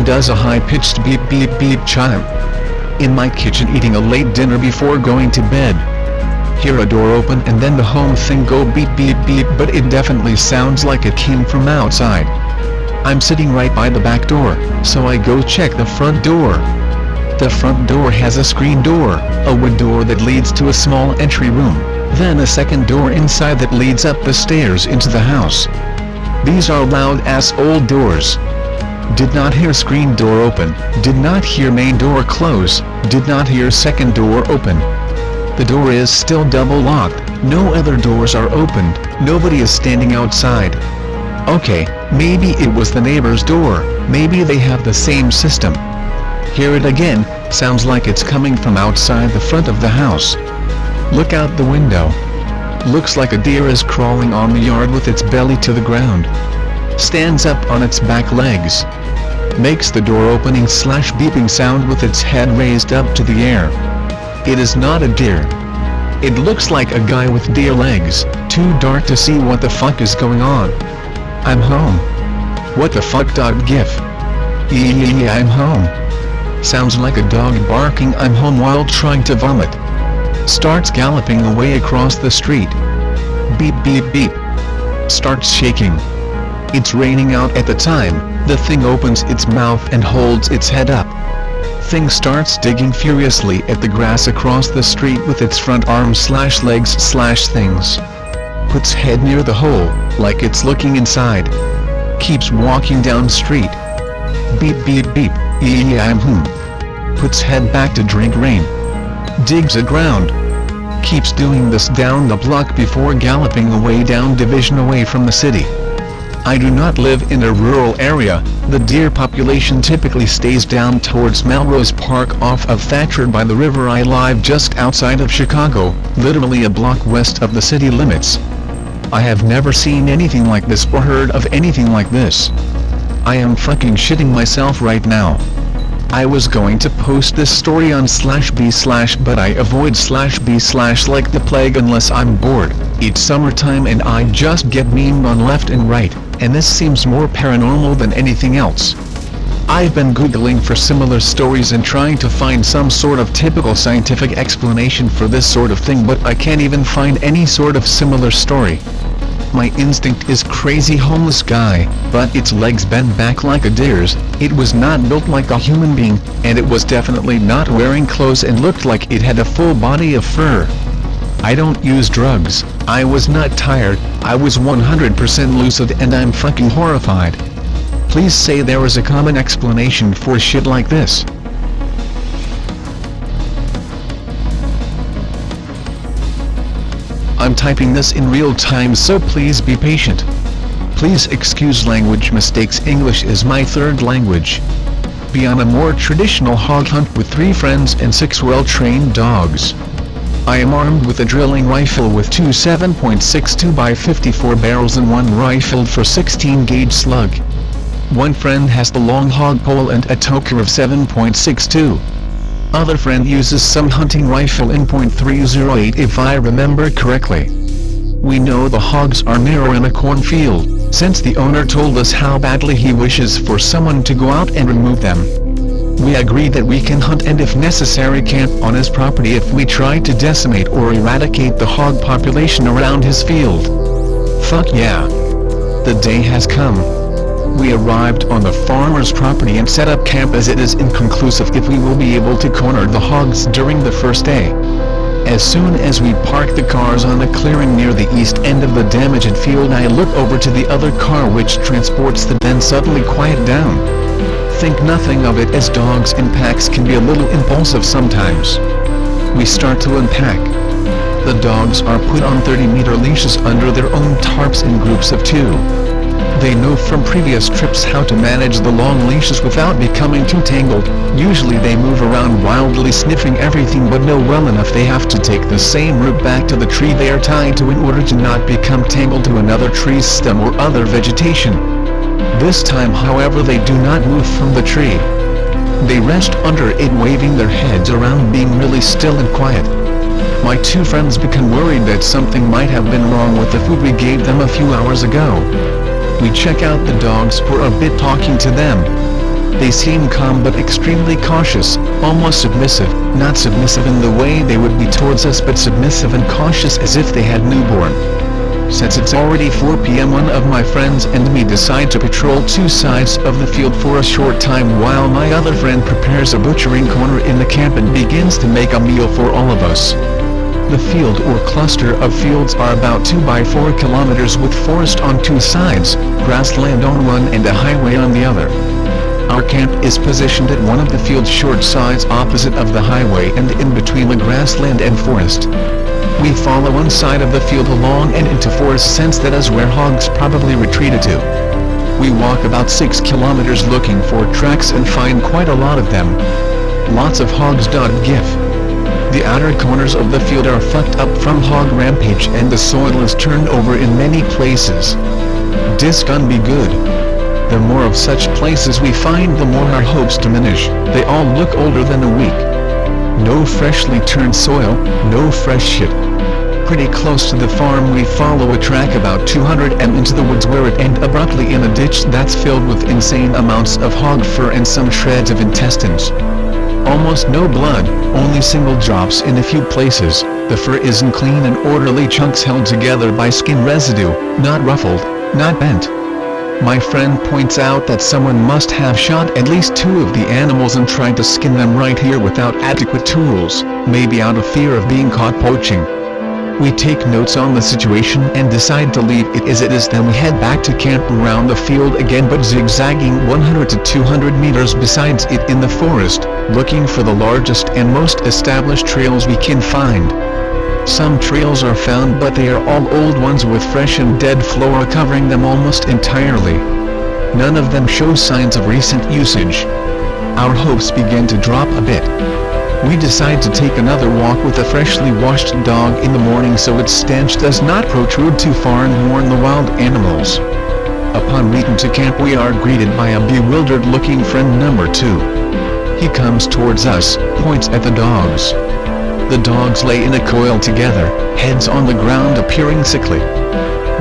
does a high-pitched beep beep beep chime. In my kitchen eating a late dinner before going to bed. Hear a door open and then the home thing go beep beep beep, but it definitely sounds like it came from outside. I'm sitting right by the back door, so I go check the front door. The front door has a screen door, a wood door that leads to a small entry room, then a second door inside that leads up the stairs into the house. These are loud-ass old doors. Did not hear screen door open, did not hear main door close, did not hear second door open. The door is still double locked, no other doors are opened, nobody is standing outside. Okay, maybe it was the neighbor's door, maybe they have the same system. Hear it again, sounds like it's coming from outside the front of the house. Look out the window. Looks like a deer is crawling on the yard with its belly to the ground. Stands up on its back legs. Makes the door opening / beeping sound with its head raised up to the air. It is not a deer. It looks like a guy with deer legs, too dark to see what the fuck is going on. I'm home. What the fuck dog gif? I'm home. Sounds like a dog barking I'm home while trying to vomit. Starts galloping away across the street. Beep beep beep. Starts shaking. It's raining out at the time. The thing opens its mouth and holds its head up. Thing starts digging furiously at the grass across the street with its front arms / legs / things. Puts head near the hole, like it's looking inside. Keeps walking down street. Beep beep beep, I'm home. Puts head back to drink rain. Digs a ground. Keeps doing this down the block before galloping away down Division away from the city. I do not live in a rural area. The deer population typically stays down towards Melrose Park off of Thatcher by the river. I live just outside of Chicago, literally a block west of the city limits. I have never seen anything like this or heard of anything like this. I am fucking shitting myself right now. I was going to post this story on /b/ but I avoid /b/ like the plague unless I'm bored. It's summertime and I just get memed on left and right, and this seems more paranormal than anything else. I've been googling for similar stories and trying to find some sort of typical scientific explanation for this sort of thing, but I can't even find any sort of similar story. My instinct is crazy homeless guy, but its legs bend back like a deer's. It was not built like a human being, and it was definitely not wearing clothes and looked like it had a full body of fur. I don't use drugs, I was not tired, I was 100% lucid, and I'm fucking horrified. Please say there is a common explanation for shit like this. I'm typing this in real time, so please be patient. Please excuse language mistakes. English is my third language. Be on a more traditional hog hunt with 3 friends and 6 well-trained dogs. I am armed with a drilling rifle with 2 7.62 by 54 barrels and 1 rifle for 16 gauge slug. One friend has the long hog pole and a toker of 7.62. Other friend uses some hunting rifle in .308 if I remember correctly. We know the hogs are narrow in a cornfield, since the owner told us how badly he wishes for someone to go out and remove them. We agree that we can hunt and if necessary camp on his property if we try to decimate or eradicate the hog population around his field. Fuck yeah. The day has come. We arrived on the farmer's property and set up camp, as it is inconclusive if we will be able to corner the hogs during the first day. As soon as we park the cars on a clearing near the east end of the damaged field, I look over to the other car which transports the then suddenly quiet down. Think nothing of it, as dogs in packs can be a little impulsive sometimes. We start to unpack. The dogs are put on 30-meter leashes under their own tarps in groups of 2. They know from previous trips how to manage the long leashes without becoming too tangled. Usually they move around wildly sniffing everything, but know well enough they have to take the same route back to the tree they are tied to in order to not become tangled to another tree's stem or other vegetation. This time, however, they do not move from the tree. They rest under it, waving their heads around, being really still and quiet. My 2 friends become worried that something might have been wrong with the food we gave them a few hours ago. We check out the dogs for a bit, talking to them. They seem calm but extremely cautious, almost submissive, not submissive in the way they would be towards us but submissive and cautious as if they had newborn. Since it's already 4 p.m. one of my friends and me decide to patrol two sides of the field for a short time while my other friend prepares a butchering corner in the camp and begins to make a meal for all of us. The field or cluster of fields are about 2 by 4 kilometers with forest on two sides, grassland on one and a highway on the other. Our camp is positioned at one of the field's short sides opposite of the highway and in between the grassland and forest. We follow one side of the field along and into forest since that is where hogs probably retreated to. We walk about 6 kilometers looking for tracks and find quite a lot of them. Lots of hogs. Gif. The outer corners of the field are fucked up from hog rampage and the soil is turned over in many places. This gun be good. The more of such places we find the more our hopes diminish. They all look older than a week. No freshly turned soil, no fresh shit. Pretty close to the farm we follow a track about 200 m into the woods where it ends abruptly in a ditch that's filled with insane amounts of hog fur and some shreds of intestines. Almost no blood, only single drops in a few places. The fur is in clean and orderly chunks held together by skin residue, not ruffled, not bent. My friend points out that someone must have shot at least 2 of the animals and tried to skin them right here without adequate tools, maybe out of fear of being caught poaching. We take notes on the situation and decide to leave it as it is, then we head back to camp around the field again but zigzagging 100 to 200 meters besides it in the forest, looking for the largest and most established trails we can find. Some trails are found but they are all old ones with fresh and dead flora covering them almost entirely. None of them show signs of recent usage. Our hopes begin to drop a bit. We decide to take another walk with a freshly washed dog in the morning so its stench does not protrude too far and warn the wild animals. Upon reaching to camp we are greeted by a bewildered-looking friend number 2. He comes towards us, points at the dogs. The dogs lay in a coil together, heads on the ground appearing sickly.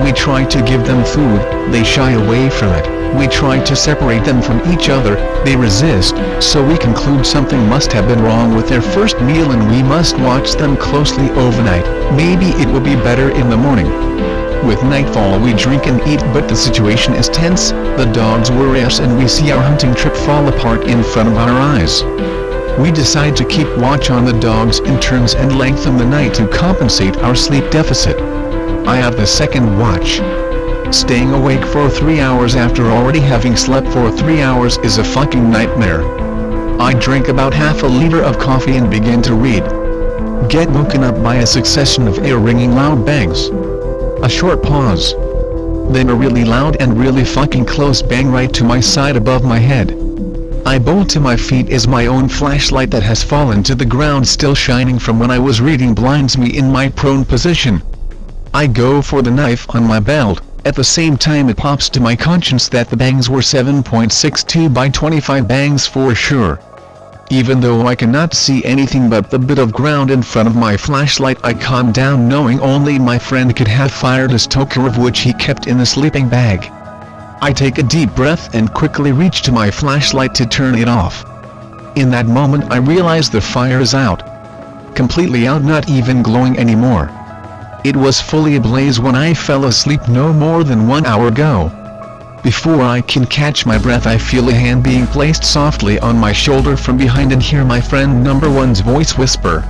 We try to give them food, they shy away from it. We try to separate them from each other, they resist, so we conclude something must have been wrong with their first meal and we must watch them closely overnight. Maybe it will be better in the morning. With nightfall we drink and eat but the situation is tense, the dogs worry us and we see our hunting trip fall apart in front of our eyes. We decide to keep watch on the dogs in turns and lengthen the night to compensate our sleep deficit. I have the second watch. Staying awake for 3 hours after already having slept for 3 hours is a fucking nightmare. I drink about half a liter of coffee and begin to read. Get woken up by a succession of ear-ringing loud bangs. A short pause. Then a really loud and really fucking close bang right to my side above my head. I bolt to my feet as my own flashlight that has fallen to the ground still shining from when I was reading blinds me in my prone position. I go for the knife on my belt. At the same time it pops to my conscience that the bangs were 7.62 by 25 bangs for sure. Even though I cannot see anything but the bit of ground in front of my flashlight I calm down knowing only my friend could have fired a stoker of which he kept in the sleeping bag. I take a deep breath and quickly reach to my flashlight to turn it off. In that moment I realize the fire is out. Completely out, not even glowing anymore. It was fully ablaze when I fell asleep no more than 1 hour ago. Before I can catch my breath I feel a hand being placed softly on my shoulder from behind and hear my friend number 1's voice whisper.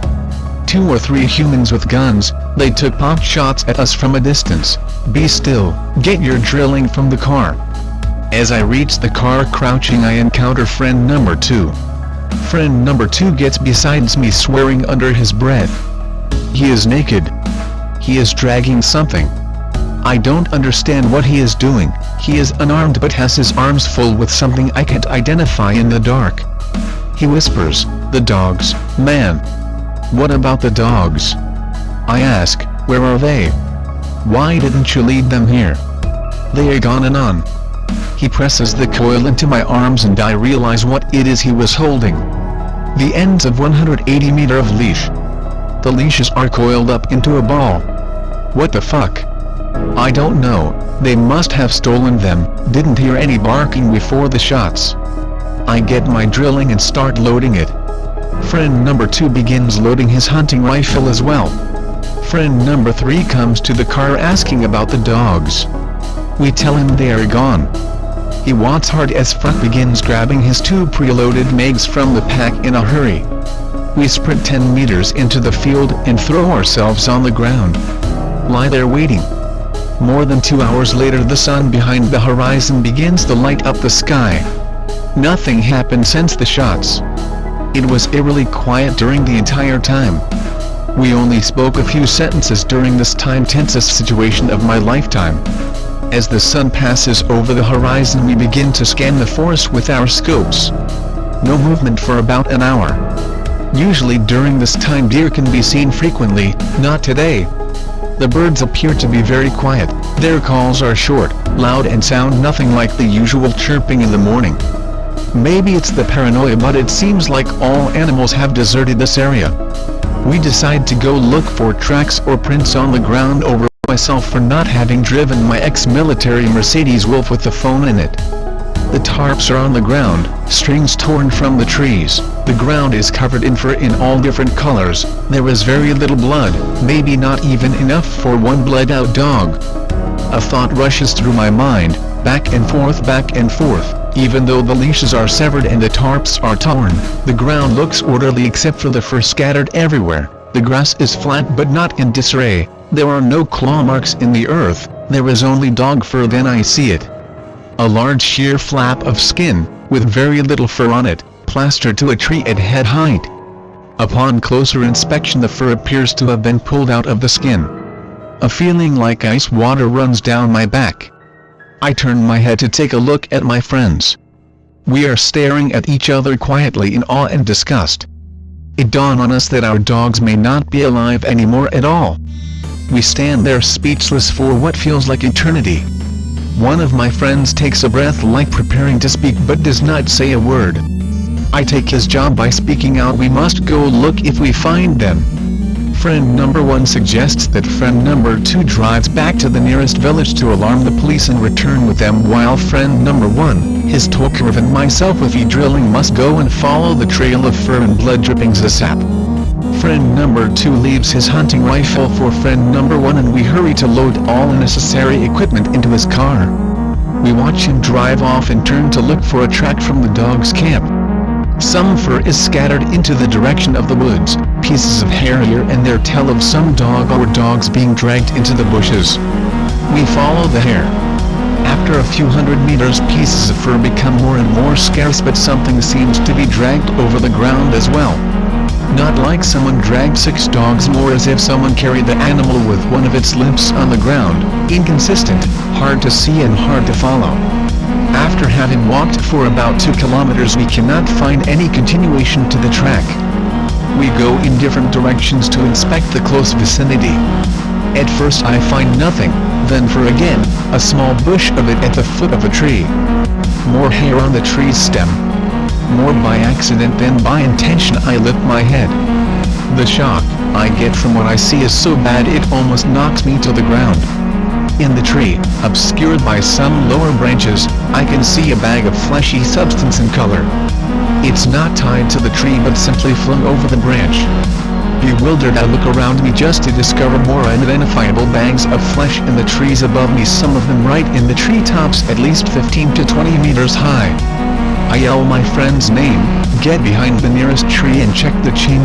2 or 3 humans with guns, they took pot shots at us from a distance. Be still, get your drilling from the car. As I reach the car crouching I encounter friend number 2. Friend number 2 gets beside me swearing under his breath. He is naked. He is dragging something. I don't understand what he is doing. He is unarmed but has his arms full with something I can't identify in the dark. He whispers, "The dogs, man." "What about the dogs?" I ask, "Where are they? Why didn't you lead them here? They are gone and on." He presses the coil into my arms and I realize what it is he was holding. The ends of 180 meter of leash. The leashes are coiled up into a ball. What the fuck? I don't know, they must have stolen them. Didn't hear any barking before the shots. I get my drilling and start loading it. Friend number 2 begins loading his hunting rifle as well. Friend number 3 comes to the car asking about the dogs. We tell him they are gone. He wants hard as fuck, begins grabbing his 2 preloaded mags from the pack in a hurry. We sprint 10 meters into the field and throw ourselves on the ground. Lie there waiting. More than 2 hours later, the sun behind the horizon begins to light up the sky. Nothing happened since the shots. It was eerily quiet during the entire time. We only spoke a few sentences during this tensest situation of my lifetime. As the sun passes over the horizon, we begin to scan the forest with our scopes. No movement for about an hour. Usually during this time deer can be seen frequently, not today. The birds appear to be very quiet, their calls are short, loud and sound nothing like the usual chirping in the morning. Maybe it's the paranoia, but it seems like all animals have deserted this area. We decide to go look for tracks or prints on the ground, over myself for not having driven my ex-military Mercedes Wolf with the phone in it. The tarps are on the ground, strings torn from the trees, the ground is covered in fur in all different colors, there is very little blood, maybe not even enough for one bled out dog. A thought rushes through my mind, back and forth, even though the leashes are severed and the tarps are torn, the ground looks orderly except for the fur scattered everywhere, the grass is flat but not in disarray, there are no claw marks in the earth, there is only dog fur. Then I see it. A large sheer flap of skin, with very little fur on it, plastered to a tree at head height. Upon closer inspection the fur appears to have been pulled out of the skin. A feeling like ice water runs down my back. I turn my head to take a look at my friends. We are staring at each other quietly in awe and disgust. It dawned on us that our dogs may not be alive anymore at all. We stand there speechless for what feels like eternity. One of my friends takes a breath like preparing to speak but does not say a word. I take his job by speaking out. We must go look if we find them. Friend number 1 suggests that friend number 2 drives back to the nearest village to alarm the police and return with them, while friend number 1, his Tokarev and myself with e-drilling must go and follow the trail of fur and blood drippings ASAP. Friend number 2 leaves his hunting rifle for friend number 1 and we hurry to load all necessary equipment into his car. We watch him drive off and turn to look for a track from the dog's camp. Some fur is scattered into the direction of the woods, pieces of hair here and there tell of some dog or dogs being dragged into the bushes. We follow the hair. After a few hundred meters, pieces of fur become more and more scarce, but something seems to be dragged over the ground as well. Not like someone dragged 6 dogs, more as if someone carried the animal with one of its limbs on the ground, inconsistent, hard to see and hard to follow. After having walked for about 2 kilometers we cannot find any continuation to the track. We go in different directions to inspect the close vicinity. At first I find nothing, then for again, a small bush of it at the foot of a tree. More hair on the tree's stem. More by accident than by intention. I lift my head. The shock I get from what I see is so bad it almost knocks me to the ground. In the tree, obscured by some lower branches, I can see a bag of fleshy substance and color. It's not tied to the tree but simply flung over the branch. Bewildered I look around me just to discover more unidentifiable bags of flesh in the trees above me, some of them right in the treetops at least 15 to 20 meters high. I yell my friend's name, get behind the nearest tree and check the chain